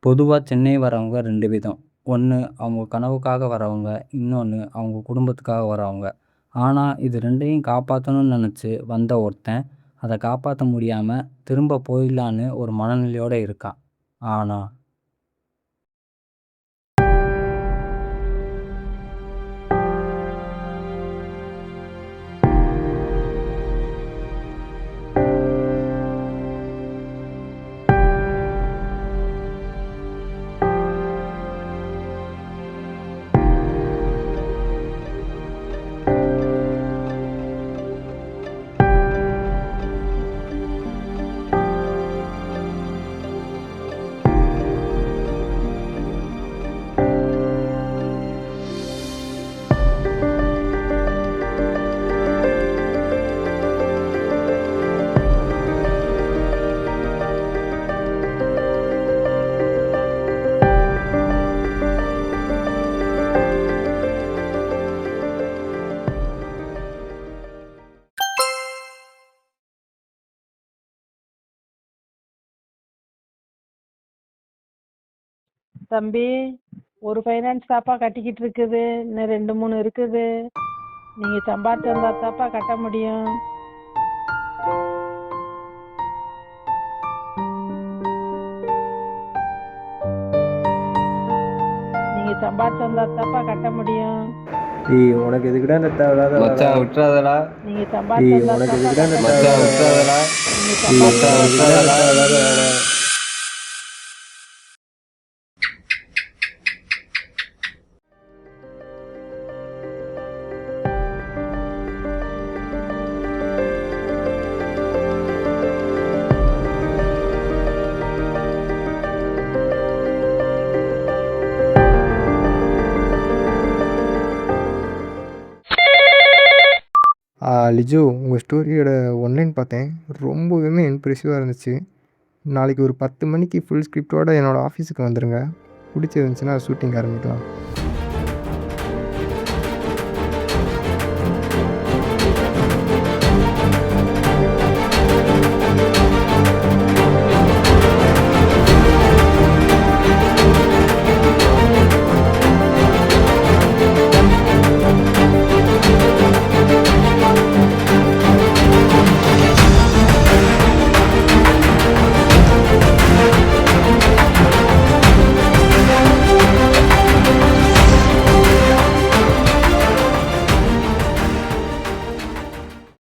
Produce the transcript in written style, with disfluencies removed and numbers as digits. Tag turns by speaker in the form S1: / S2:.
S1: பொதுவா சென்னை வரவங்க 2 விதம். ஒண்ணு அவங்க கனவுக்காக வரவங்க. இன்னொன்னு அவங்க குடும்பத்துக்காக வரவங்க. ஆனா, இது 2யும் காப்பாத்தணும்னு நெனச்சு வந்த ஒருத்தன், அத காப்பாத்த முடியாம திரும்ப போயிடலான்னு ஒரு மனநிலையோட இருக்கான். ஆனா
S2: தம்பி, ஒரு ஃபைனான்ஸ் தாப்பா கட்டிக்கிட்டு இருக்குது. இன்னும் 2, 3 இருக்குது. நீங்க சம்பாதிச்சு வந்தா தாப்பா கட்ட முடியும். நீங்க சம்பாதிச்சு வந்தா தாப்பா கட்ட முடியும்.
S3: உனக்கு எதுக்குடா இந்த தேவையில்லாத வேலை?
S4: மச்சான் விட்டுறாதடா.
S2: நீங்க சம்பாதிச்சு வந்தா
S3: உனக்கு
S2: தாப்பா
S3: எதுக்குடா இந்த
S2: கட்ட
S4: மச்சான்
S2: முடியும்.
S4: விட்டுறாதடா.
S2: நீங்க
S4: மச்சான்
S2: சம்பாதிச்சு
S4: விட்டுறாதடா.
S3: தேவையில்லாத வேலை. லிஜோ, உங்கள் ஸ்டோரியோட ஒன்லைன் பார்த்தேன். ரொம்பவுமே இம்ப்ரெசிவாக இருந்துச்சு. நாளைக்கு ஒரு 10 மணிக்கு ஃபுல் ஸ்கிரிப்டோட என்னோடய ஆஃபீஸுக்கு வந்துடுங்க. பிடிச்சிருந்துச்சுன்னா ஷூட்டிங் ஆரம்பிக்கலாம்.